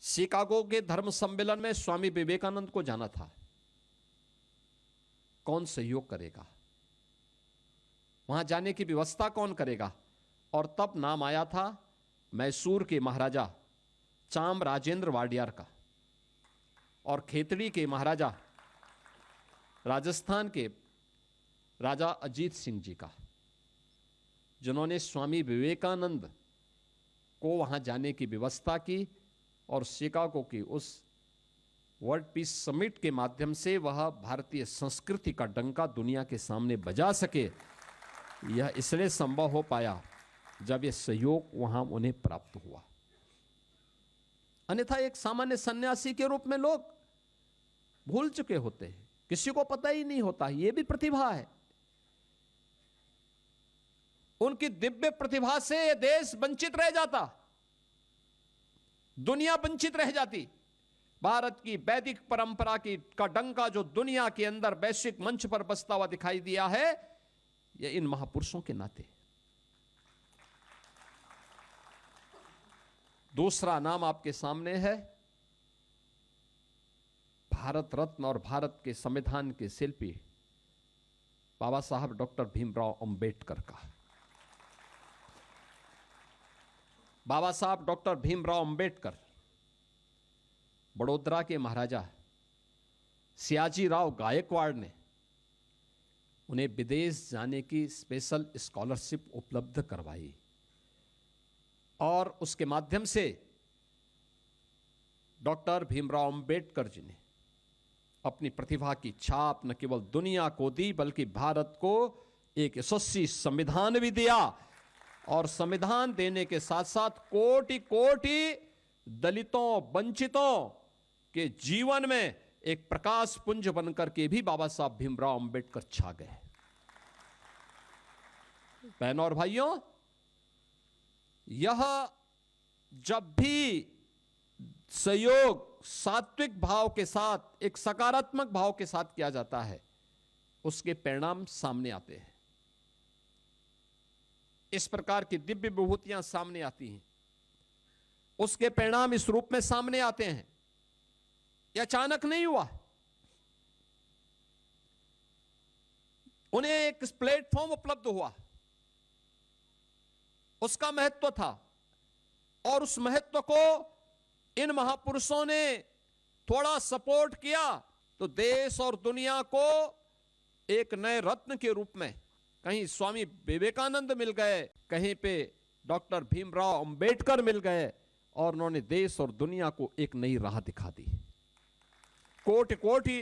Chicago के धर्म सम्मेलन में स्वामी विवेकानंद को जाना था। कौन सहयोग करेगा, वहां जाने की व्यवस्था कौन करेगा? और तब नाम आया था मैसूर के महाराजा चाम राजेंद्र वाडियार का और खेतड़ी के महाराजा राजस्थान के राजा अजीत सिंह जी का, जिन्होंने स्वामी विवेकानंद को वहां जाने की व्यवस्था की और शिकागो की उस वर्ल्ड पीस समिट के माध्यम से वह भारतीय संस्कृति का डंका दुनिया के सामने बजा सके। यह इसलिए संभव हो पाया जब यह सहयोग वहां उन्हें प्राप्त हुआ। अन्यथा एक सामान्य सन्यासी के रूप में लोग भूल चुके होते हैं, किसी को पता ही नहीं होता यह भी प्रतिभा है। उनकी दिव्य प्रतिभा से यह देश वंचित रह जाता, दुनिया वंचित रह जाती। भारत की वैदिक परंपरा की का डंका जो दुनिया के अंदर वैश्विक मंच पर बजता हुआ दिखाई दिया है, यह इन महापुरुषों के नाते। दूसरा नाम आपके सामने है भारत रत्न और भारत के संविधान के शिल्पी बाबा साहब डॉक्टर भीमराव अंबेडकर का। बाबा साहब डॉक्टर भीमराव अंबेडकर बड़ौदा के महाराजा सियाजी राव गायकवाड़ ने उन्हें विदेश जाने की स्पेशल स्कॉलरशिप उपलब्ध करवाई और उसके माध्यम से डॉक्टर भीमराव अंबेडकर जी ने अपनी प्रतिभा की छाप न केवल दुनिया को दी बल्कि भारत को एक यशस्वी संविधान भी दिया और संविधान देने के साथ साथ कोटि कोटि दलितों वंचितों के जीवन में एक प्रकाश पुंज बनकर के भी बाबा साहब भीमराव अंबेडकर छा गए। बहनों और भाइयों, यह जब भी सहयोग सात्विक भाव के साथ, एक सकारात्मक भाव के साथ किया जाता है, उसके परिणाम सामने आते हैं। इस प्रकार की दिव्य विभूतियां सामने आती हैं, उसके परिणाम इस रूप में सामने आते हैं। यह अचानक नहीं हुआ, उन्हें एक प्लेटफॉर्म उपलब्ध हुआ, उसका महत्व था और उस महत्व को इन महापुरुषों ने थोड़ा सपोर्ट किया तो देश और दुनिया को एक नए रत्न के रूप में, कहीं स्वामी विवेकानंद मिल गए, कहीं पे डॉक्टर भीमराव अंबेडकर मिल गए और उन्होंने देश और दुनिया को एक नई राह दिखा दी। कोटि कोटि